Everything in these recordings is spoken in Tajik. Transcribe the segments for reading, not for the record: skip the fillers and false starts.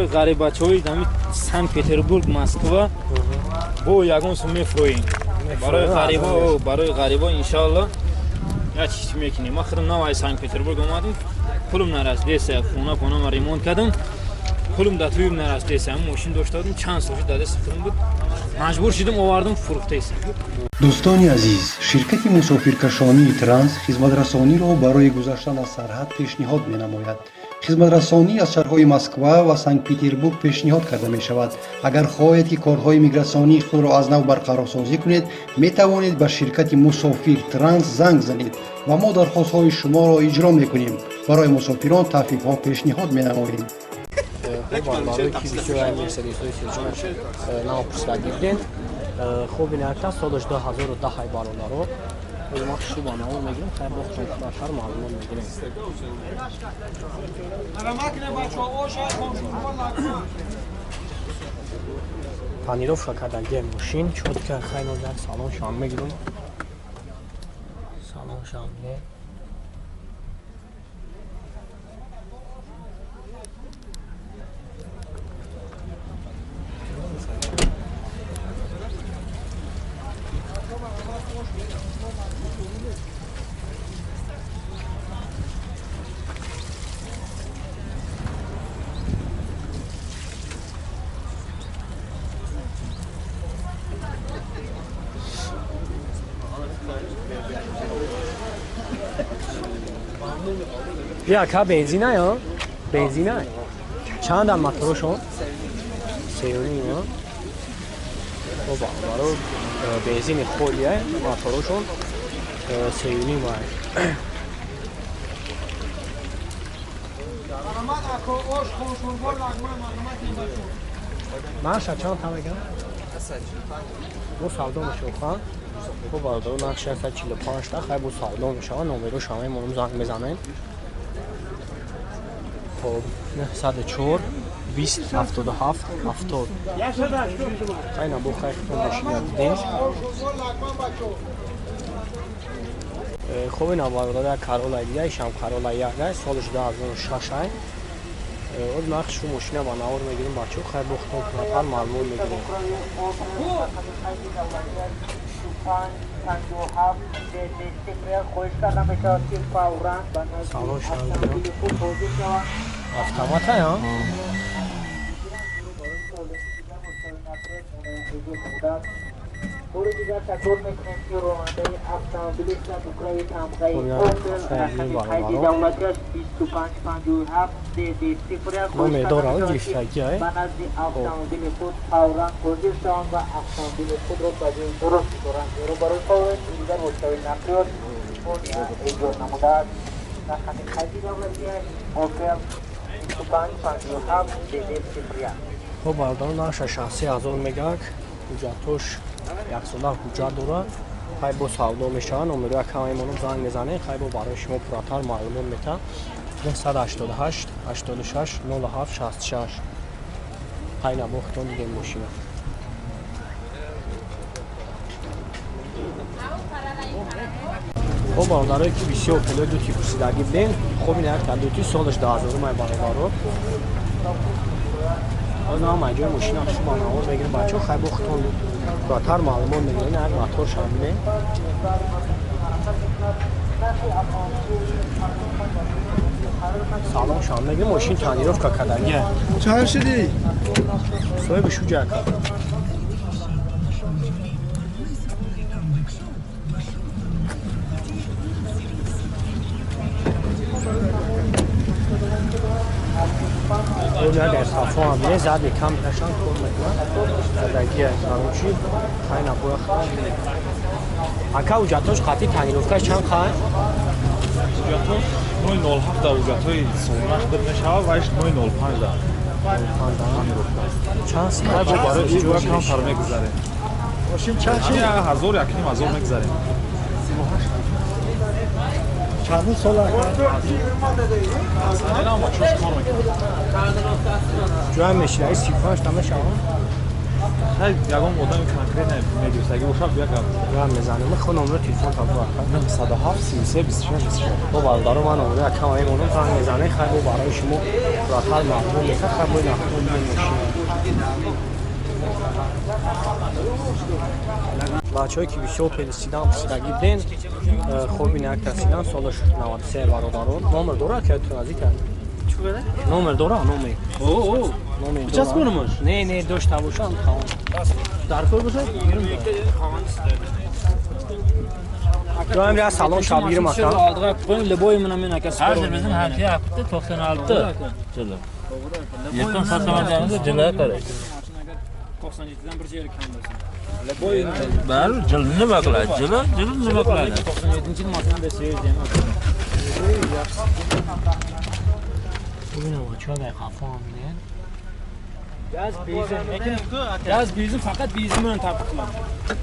барои ғарибачаҳои дами Санкт Петербург, Москва бо ягон сум мефурӯем. Барои ғарибо иншаллоҳ як чиз мекунем. Ма худам навай Санкт Петербург омадам. Пулум нарас деса хона понама ремонт кардам. Пулум да туюм нарас деса мошин дошта будам. Чанд сол да дасти худам буд. Маҷбур шудам овардам фурӯхтаисам. дӯстони азиз, ширкати мусофиркашонии Транс хизматрасониро барои гузаштан аз сарҳад пешниҳод менамояд. хизматрасонӣ аз шаҳрҳои Москва ва Санкт Петербург пешниҳод карда мешавад. агар хоҳед ки корҳои миграсионии худро аз нав барқарорсозӣ кунед, метавонед ба ширкати Мусофир Транс занг занед ва мо дархостҳои шуморо иҷро мекунем. барои мусофирон таъфифҳо пешниҳод менамоем. барои ки бисёр мерседесҳои сеҷон нав пурсидагиден хуб инакта солаш 2010 ҳай бародаро ма шуба наво мегирем хайр бохтон хатар маълумот мегирем. танировка кардаги мошин чотка хайно дар салон шам мегирем. салон шамне بیا که بنزینه یا؟ بنزینه چند هم مطروشون؟ سیونی ها بابا برای بنزین خولیه مطروشون سیونی مای مرشد چند تا بگم؟ بو سالدو میشه خواهد بو باردارو نقش 45 تا خیلی بو سالدو میشه نومرو شامه منم زنگ بزنین خب 904 20 77 70 خیلی نبو خیلی ماشین دیدین خب این باردار کارولای دیگه شام کارولای یه سالش 2006 از نقش رو ماشین با نور میگیریم بچه خیلی بختون کنتر معلوم میگیریم سالون شاید автомата یا؟ نام داره گیفتگی های؟ خب بردان نقش شخصی ازون میگه حجتش یک ساله حجت داره خیلی با سالدو میشه نمره کمی منو زنگ میزنه خیلی برای شما پراتر معلومات میده 988 86 07 66 خیلی بختون دیگه ماشینه خب باردارایی که بسیار پلو دوتی پرسیدگی بین خب این هر دوتی سالش 10,000 مای باردارو از نام مجموع ماشین هم شما نامور بگیریم بچه ها خیلی بختون براتر معلومات میگیرین هر موتور شامله سلام شامله بگیریم ماشین تانیروفکا کردنگه چند شدی؟ سوی بشو جاکا اونجا در صفا هم یه زد کم نشان کن میکنن زدگی هرونچی خیلی نبوه خیلی اکا اوجاتوش قطعی تنیروفکش چند خواهد؟ اوجاتوش 907 در اوجاتوی سونرخ در نشوه و ایش 905 در چند سیگار با برای این گوه کم فر میگذاره ماشین چند چی؟ هزار یکنیم هزار میگذاره چند سال جوه میشه ای 35 تمه شما Hay yagam odam konkretne mediosagi o'xshab yoqam. رقم میزنم خود نمره تلفن تا بار 907 33 24 24. با بالدارو من نمره اکام های منو زنگ میزنه خیلی برای شما راحت معلوم میشه خیلی نخون بچه‌ای که بیشتر پرسیدن پرسیدگی دین خوب این یک ترسیدن سالش 93 برادران نمر داره که تو نزدیک چی بده نمر داره نمر اوه نمر چاس کنمش نه داشته باشم خواهم در کار باشه میرم یک جو امری از سالن شبگیر مکان aldığım koyun leboy mına kas. Hazır bizim harfi yaptı 96. Cılı. Yakın satamalarında cılı karı. 97'den bir yer kandırsın. Leboy Ben cılını bakla. Cılını bakla. 97. yıl makine de seyirciyim. ببین بچه‌ها به خفا میدن Yaz bizim fakat bizim ön tapıklar.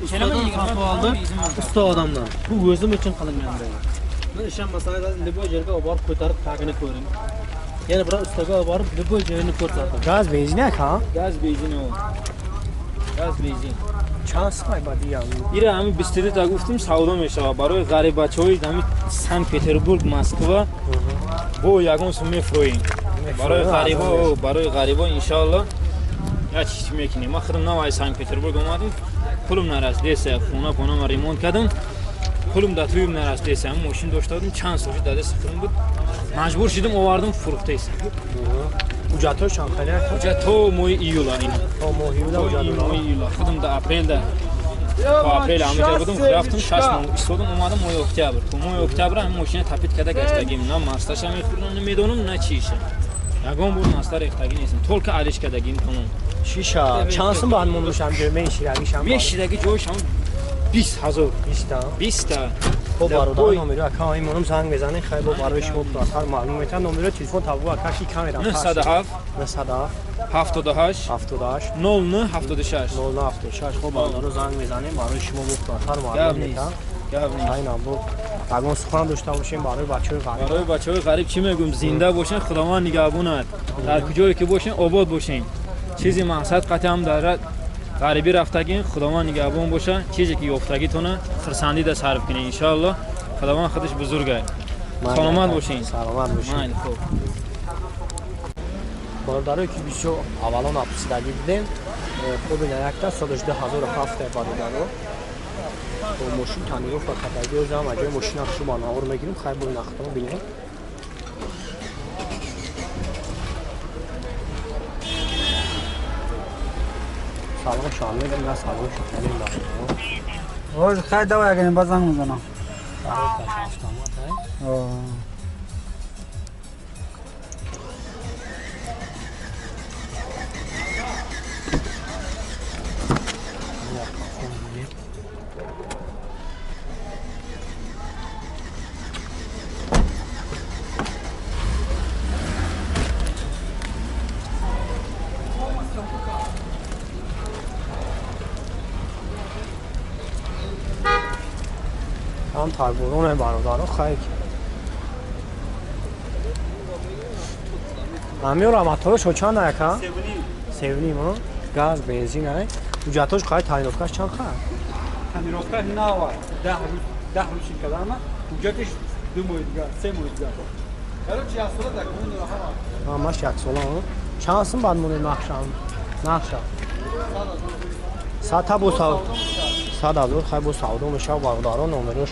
Kelime Kapı aldı. Usta adamdan. Bu özüm için kılıngan böyle. Ben işem masaya da ne bu yerga obar ko'tarib tagini ko'ring. Yana bir ustaga obarib ne bu yerini ko'rsatdim. گاز بنزین ها gaz benzin o. Gaz benzin. چند سای بعدی هم İra hami bistiri da guftim savdo meşa. Baroy garib bachoy dami Sankt Peterburg Moskva. Bu yagon su metroin. Baroy garibo inşallah. Ya hiç mekini. Maxırım navay Sankt Peterburg omadım. Pulum naraz dese xona konama remont kadım. Pulum da tuyum naraz desem moşin doştadım. Çan soji dade sıfırım bud. Majbur şidim ovardım furuxtaysa. اجاتو شان خیلی Ja to moy iyul ayna. تو موهیولا اجاتو Moy iyul. Xudum da aprelda. Bu aprel amica budum raftum şaşmam. İstodum umadım moy oktyabr. Bu moy oktyabr ham moşina tapit kada gachtagim. Na mastaşam xurnan medonum na çişe. Yagon bu mastar eftagi nesim. Tolka alishkadagim tamam. شیشا چانسم بعد مونمشم جمعه شیراگیشم 5 dagi joysham 20000. 20 تا 20 ta. خب boy. برادر نمره اکام های منم زنگ بزنین خیلی برای شما پراتر معلوم میتن نمره تلفن تابو اکاشی کامیرا 907 907 78 78 09 76. 0976 خب برادر رو زنگ بزنین برای شما پراتر معلوم میتن Gavni. اینا بو اگه سخن داشته باشین برای بچه‌های غریب برای بچه‌های غریب چی میگم زنده باشین خداوند نگهبانت در کجایی که باشین آباد باشین چیزی مقصد قطعا دارد غریبی رفتگین خداوند نگهبان باشه چیزی که یافتگیتونه خرسندیده صرف کنین ان شاء الله خداوند خودش بزرگه سلامت باشین سلامت باشین مایل خوب برادرایی که بیشتر اولان اپسیدگی دیدین خوب این یکتا سالش 2007 برادرو و ماشین تنیرو فقط اگه زمان اجای ماشین شما نهار میگیریم خیلی بوی نختم ببینید سلام شامل میگم نه سلام شامل میگم روز خیلی دوا اگه بازم میزنم. هم تربورون برادران خیلی امیور اماتورش چند نکه؟ سیونیم ها؟ گاز بنزین های؟ اجاتوش خیلی تاینوفکاش چند خواهد؟ Tanirovka ne var? 10 روز کدامه؟ اونجاش 2 ماه دیگه 3 ماه دیگه. برای چی اصلا دکمون رو همش یک ساله ها؟ چند هستم بعد مونه نقشم 100 تا بو ساود 100 هزار خیلی بو ساودو میشه و برادران نمرش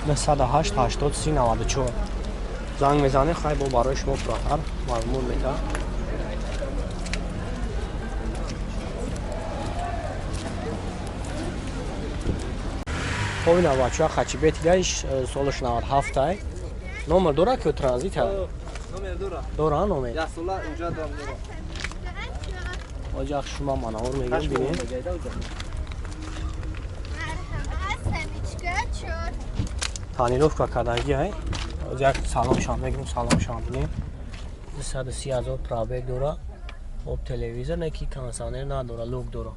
908 80 30 94 زنگ میزنه خیلی بو برای شما پراتر معلوم میده خب اینا بچه ها خچی بیتی دایش سالش 97 های نمر داره که ترانزیت ها داره نمر Ya sola uca da آجاق شما منور میگیم بینید تانیروفکا کردنگی های آجاق سلام شام میگیم سلام شام بینید 130,000 پرابک داره خب تلویزر نکی کانسانر نداره لوک داره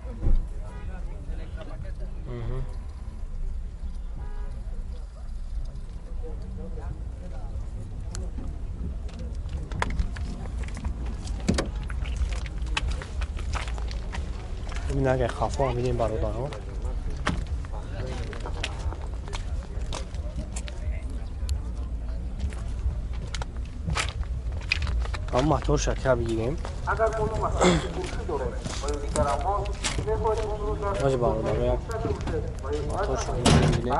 این اگه خفا میدیم برادران اما موتور شکر بگیریم باشه برادر یک موتور شکر بگیریم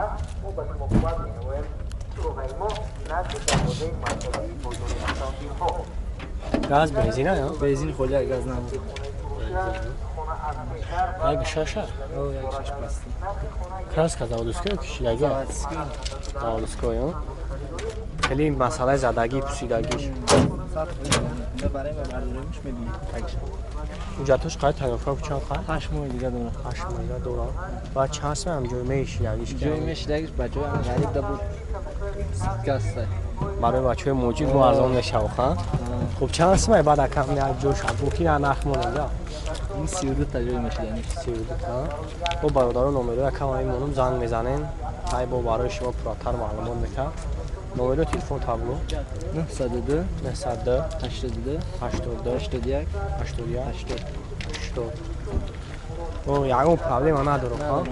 گاز بنزینه یا؟ بنزین خود گاز نمود یک شاشه؟ او یک شش پلاستیک کراس که داودسکو کشی یکی داودسکو یا؟ خیلی مسئله زدگی پوسیدگیش برای ما برداریمش میدونیم اینجا توش قاید تلفن چند قاید؟ 8 ماه دیگه دونه 8 میلیون دلار و چند سه هم جوی میشی یکیش جوی میشه دیگه بچه هم غریب دبود کاسته برای بچه موجود با ارزان میشه خواهد خب چند سه بعد کم نه جوش هم بوکی نه نخمون اینجا این 32 تا جوی میشه یعنی 32 تا با برادران نمره کم این مونم زنگ میزنین های با برای شما پراتر معلومات میکنم نمره تلفن تابلو 902 902 82 82 81 81 80 او یکم پرابلم نداره خب